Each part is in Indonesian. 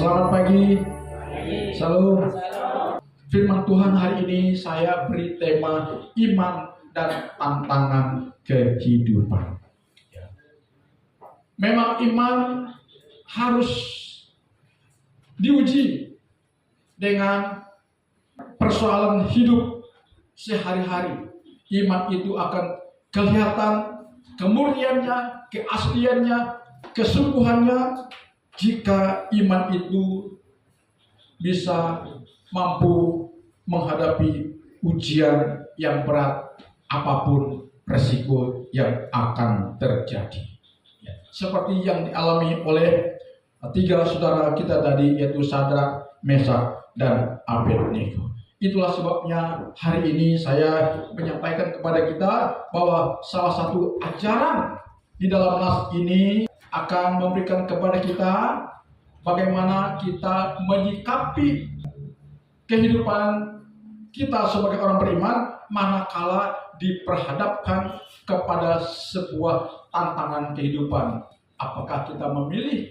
Selamat pagi, salam. Firman Tuhan hari ini saya beri tema iman dan tantangan kehidupan. Memang iman harus diuji dengan persoalan hidup sehari-hari. Iman itu akan kelihatan kemurniannya, keasliannya, kesungguhannya jika iman itu bisa mampu menghadapi ujian yang berat apapun resiko yang akan terjadi. Seperti yang dialami oleh tiga saudara kita tadi, yaitu Sadrak, Mesak, dan Abednego. Itulah sebabnya hari ini saya menyampaikan kepada kita bahwa salah satu ajaran di dalam nas ini akan memberikan kepada kita bagaimana kita menyikapi kehidupan kita sebagai orang beriman manakala diperhadapkan kepada sebuah tantangan kehidupan. Apakah kita memilih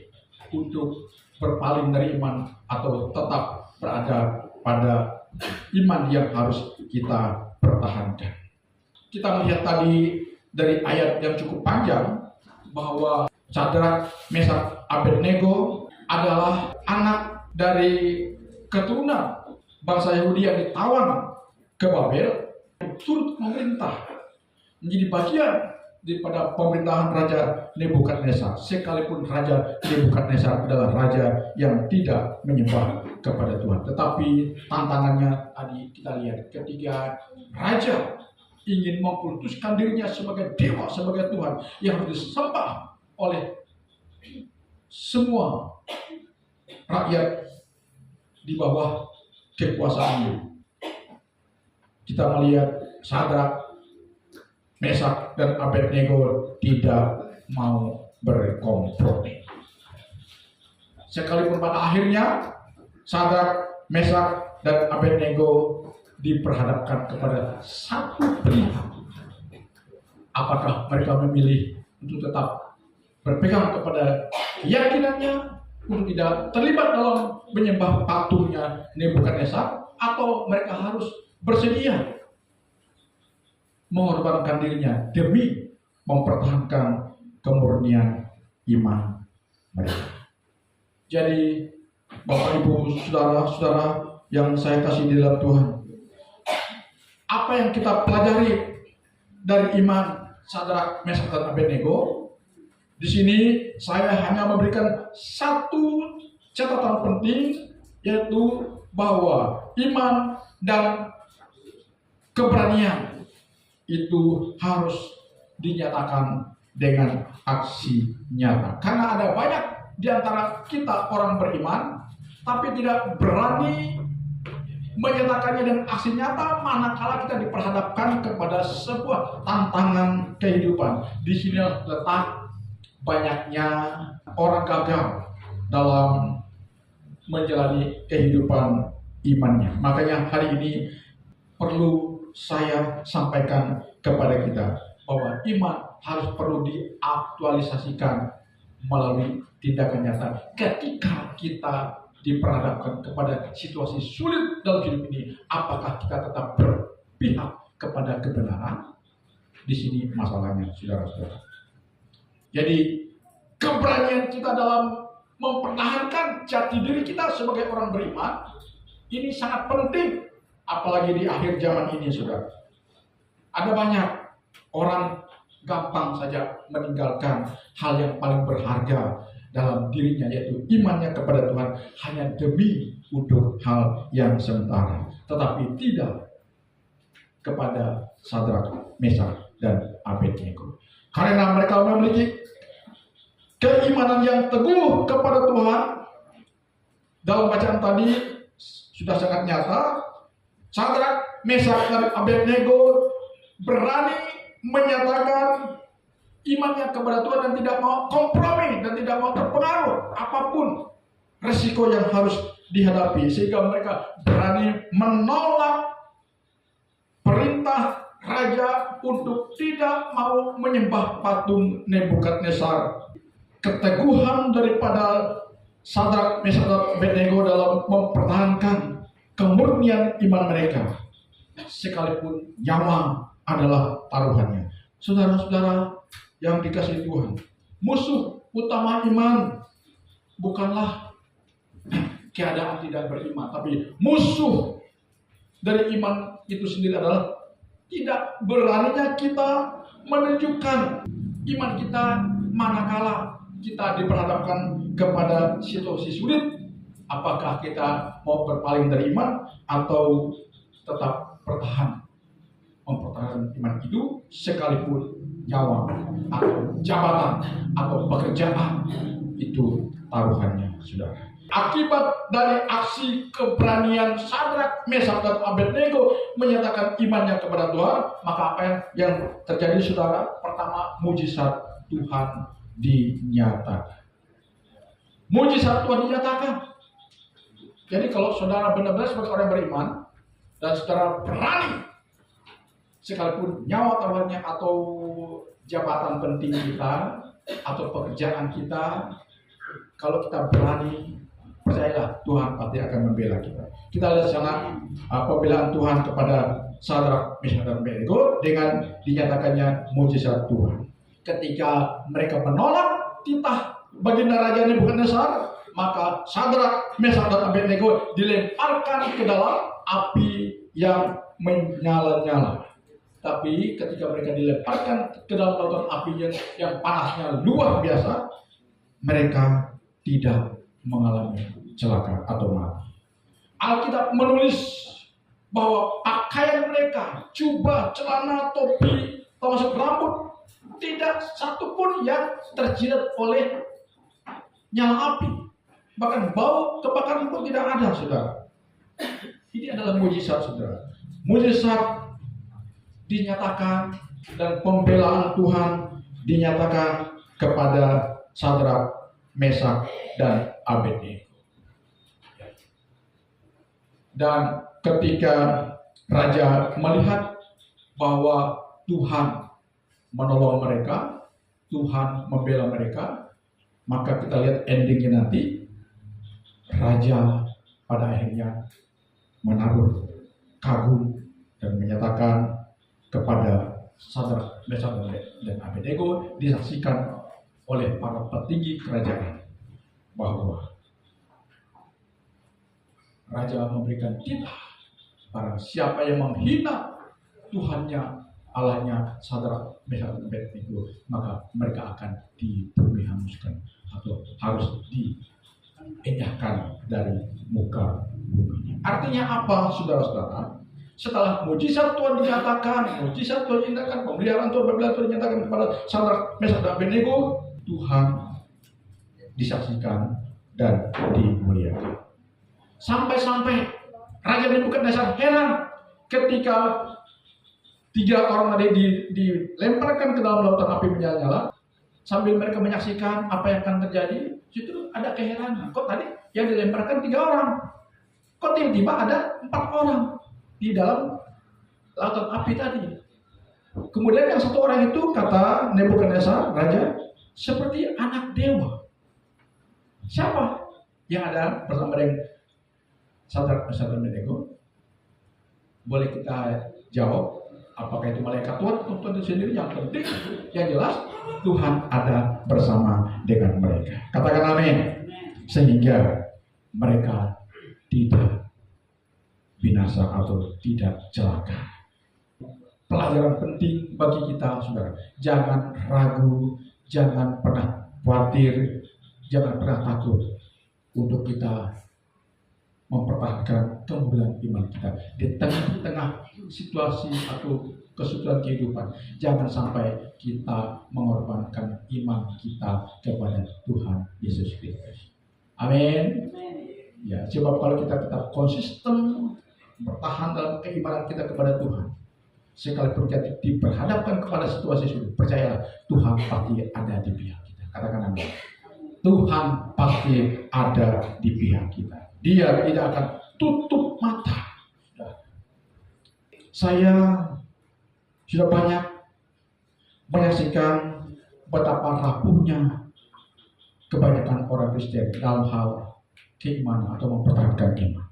untuk berpaling dari iman atau tetap berada pada iman yang harus kita pertahankan. Kita melihat tadi dari ayat yang cukup panjang bahwa Sadrak, Mesak, Abednego adalah anak dari keturunan bangsa Yahudi yang ditawan ke Babel, turut memerintah menjadi bagian daripada pemerintahan Raja Nebukadnezar, sekalipun Raja Nebukadnezar adalah raja yang tidak menyembah kepada Tuhan. Tetapi tantangannya tadi kita lihat ketika raja ingin memputuskan dirinya sebagai dewa, sebagai Tuhan yang harus disembah oleh semua rakyat di bawah kekuasaannya. Kita melihat Sadrak, Mesak, dan Abednego tidak mau berkompromi. Sekalipun pada akhirnya Sadrak, Mesak, dan Abednego diperhadapkan kepada satu pilihan. Apakah mereka memilih untuk tetap berpegang kepada keyakinannya untuk tidak terlibat dalam menyembah patungnya Nebukadnezar, atau mereka harus bersedia mengorbankan dirinya demi mempertahankan kemurnian iman mereka. Jadi Bapak Ibu saudara-saudara yang saya kasih di dalam Tuhan, apa yang kita pelajari dari iman Sadrak, Mesak, dan Abednego? Di sini saya hanya memberikan satu catatan penting, yaitu bahwa iman dan keberanian itu harus dinyatakan dengan aksi nyata. Karena ada banyak di antara kita orang beriman, tapi tidak berani menyatakannya dengan aksi nyata manakala kita diperhadapkan kepada sebuah tantangan kehidupan. Di sini letak banyaknya orang gagal dalam menjalani kehidupan imannya. Makanya hari ini perlu saya sampaikan kepada kita bahwa iman harus perlu diaktualisasikan melalui tindakan nyata ketika kita diperhadapkan kepada situasi sulit dalam hidup ini. Apakah kita tetap berpihak kepada kebenaran? Di sini masalahnya, saudara-saudara. Jadi keberanian kita dalam mempertahankan jati diri kita sebagai orang beriman ini sangat penting, apalagi di akhir zaman ini, saudara. Ada banyak orang gampang saja meninggalkan hal yang paling berharga dalam dirinya, yaitu imannya kepada Tuhan, hanya demi untuk hal yang sementara, tetapi tidak kepada Sadrak, Mesak, dan Abednego. Karena mereka memiliki keimanan yang teguh kepada Tuhan. Dalam bacaan tadi sudah sangat nyata, Sadrak, Mesak, dan Abednego berani menyatakan imannya kepada Tuhan dan tidak mau kompromi dan tidak mau terpengaruh apapun resiko yang harus dihadapi, sehingga mereka berani menolak perintah raja untuk tidak mau menyembah patung Nebukadnezar. Keteguhan daripada Sadrak, Mesak, dan Abednego dalam mempertahankan kemurnian iman mereka, sekalipun nyawa adalah taruhannya. Saudara-saudara yang dikasihi Tuhan, musuh utama iman bukanlah keadaan tidak beriman, tapi musuh dari iman itu sendiri adalah tidak beraninya kita menunjukkan iman kita manakala kita diperhadapkan kepada situasi sulit. Apakah kita mau berpaling dari iman atau tetap bertahan mempertahankan iman itu, sekalipun nyawa atau jabatan atau pekerjaan itu taruhannya, saudara. Akibat dari aksi keberanian Sadrak, Mesak, dan Abednego menyatakan imannya kepada Tuhan, maka apa yang terjadi, saudara? Pertama, mujizat Tuhan dinyatakan. Mujizat Tuhan dinyatakan. Jadi kalau saudara benar-benar sebagai orang beriman dan saudara berani, sekalipun nyawa taruhannya atau jabatan penting kita atau pekerjaan kita, kalau kita berani, percayalah Tuhan pasti akan membela kita. Kita lihat sana pembelaan Tuhan kepada Sadrak, Mesak, dan Abednego dengan dinyatakannya mujizat Tuhan. Ketika mereka menolak titah baginda Raja Nebukadnezar, maka Sadrak, Mesak, dan Abednego dilemparkan ke dalam api yang menyala-nyala. Tapi ketika mereka dilemparkan ke dalam lautan api yang panasnya luar biasa, mereka tidak mengalami celaka atau mati. Alkitab menulis bahwa pakaian mereka, jubah, celana, topi, termasuk rambut, tidak satupun yang terjilat oleh nyala api. Bahkan bau kebakaran pun tidak ada, saudara. Ini adalah mujizat, saudara. Mujizat dinyatakan dan pembelaan Tuhan dinyatakan kepada Sadrak, Mesak, dan Abednego. Dan ketika raja melihat bahwa Tuhan menolong mereka, Tuhan membela mereka, maka kita lihat endingnya nanti, raja pada akhirnya menaruh kagum dan menyatakan kepada Sadrak, Mesak, dan Abednego, disaksikan oleh para petinggi kerajaan bahwa raja memberikan titah para siapa yang menghina Tuhannya, Allahnya Sadrak, Mesak, dan Abednego, maka mereka akan dibumi hanguskan atau harus dienyahkan dari muka bumi. Artinya apa, saudara-saudara? Setelah mujizat Tuhan dinyatakan, mujizat Tuhan dinyatakan, pemeliharaan Tuhan, pembelaan Tuhan dinyatakan kepada Sadrak, Mesak, dan Abednego, Tuhan disaksikan dan dimuliakan. Sampai-sampai Raja Nebukadnezar heran ketika 3 orang tadi dilemparkan ke dalam lautan api menyala-nyala. Sambil mereka menyaksikan apa yang akan terjadi, itu ada keheranan. Kok tadi yang dilemparkan 3 orang? Kok tiba-tiba ada 4 orang di dalam lautan api tadi? Kemudian yang 1 orang itu, kata Nebukadnezar, raja, seperti anak dewa. Siapa yang ada bersama dengan Sadrak, Mesak, dan Abednego? Boleh kita jawab, apakah itu malaikat Tuhan atau Tuhan itu sendiri? Yang penting, yang jelas, Tuhan ada bersama dengan mereka. Katakan amin. Sehingga mereka tidak binasa atau tidak celaka. Pelajaran penting bagi kita, saudara. Jangan ragu, jangan pernah khawatir, jangan pernah takut untuk kita mempertahankan kemuliaan iman kita di tengah-tengah situasi atau kesulitan kehidupan. Jangan sampai kita mengorbankan iman kita kepada Tuhan Yesus Kristus. Amin. Ya, sebab kalau kita tetap konsisten bertahan dalam keimanan kita kepada Tuhan, sekalipun kita diperhadapkan kepada situasi sulit, percayalah Tuhan pasti ada di pihak kita. Katakan amin. Tuhan pasti ada di pihak kita. Dia tidak akan tutup mata. Saya sudah banyak menyaksikan betapa rapuhnya kebanyakan orang Kristen dalam hal keimanan atau mempertahankan iman.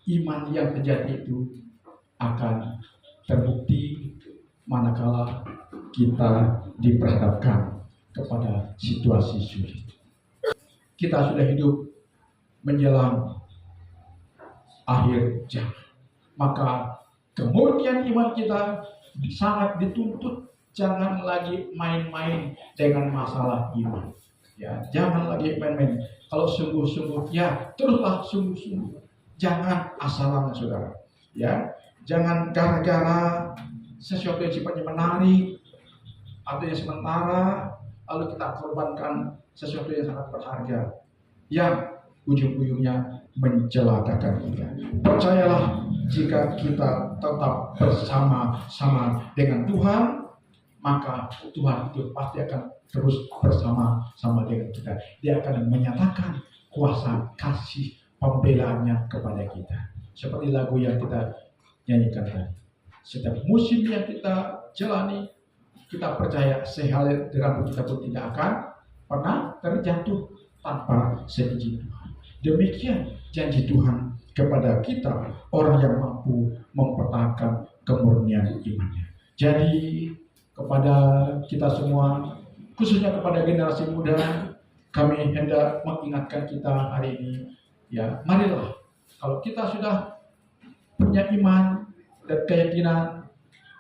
Iman yang sejati itu akan terbukti manakala kita diperhadapkan kepada situasi sulit. Kita sudah hidup menjelang akhir zaman, maka kemurnian iman kita sangat dituntut. Jangan lagi main-main dengan masalah iman. Ya, jangan lagi main-main. Kalau sungguh-sungguh, ya teruslah sungguh-sungguh. Jangan asalan, saudara. Ya, jangan gara-gara sesuatu yang sifatnya menarik atau yang sementara, lalu kita korbankan sesuatu yang sangat berharga, yang ujung-ujungnya mencelakakan kita. Percayalah, jika kita tetap bersama-sama dengan Tuhan, maka Tuhan itu pasti akan terus bersama-sama dengan kita. Dia akan menyatakan kuasa kasih pembelaannya kepada kita. Seperti lagu yang kita nyanyikan tadi. Setiap musim yang kita jalani, kita percaya sehari rambut kita pun tidak akan pernah terjatuh tanpa seizin Tuhan. Demikian janji Tuhan kepada kita, orang yang mampu mempertahankan kemurnian imannya. Jadi kepada kita semua, khususnya kepada generasi muda, kami hendak mengingatkan kita hari ini, ya marilah, kalau kita sudah punya iman dan keyakinan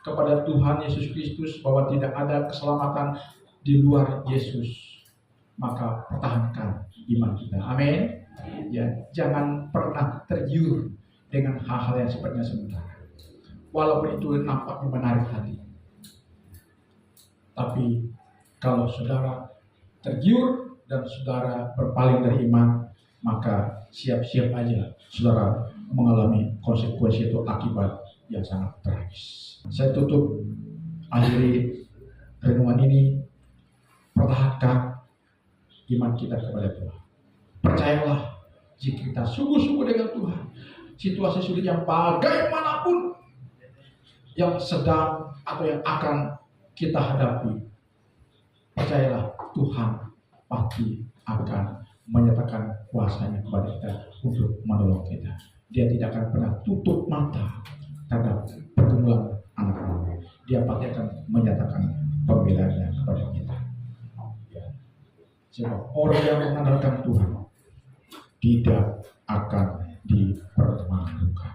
kepada Tuhan Yesus Kristus bahwa tidak ada keselamatan di luar Yesus, maka pertahankan iman kita. Amin. Ya, jangan pernah tergiur dengan hal-hal yang sifatnya sementara, walaupun itu nampaknya menarik hati. Tapi kalau saudara tergiur dan saudara berpaling dari iman, maka siap-siap aja saudara mengalami konsekuensi atau akibat yang sangat tragis. Saya tutup akhiri renungan ini. Pertahankan iman kita kepada Tuhan. Percayalah, jika kita sungguh-sungguh dengan Tuhan, situasi sulit yang bagaimanapun yang sedang atau yang akan kita hadapi, percayalah Tuhan pasti akan menyatakan kuasanya kepada kita untuk menolong kita. Dia tidak akan pernah tutup mata terhadap pergumulan anak-anaknya. Dia pasti akan menyatakan pembelaannya kepada kita. Ya. Sebab orang yang mengandalkan Tuhan tidak akan dipermalukan.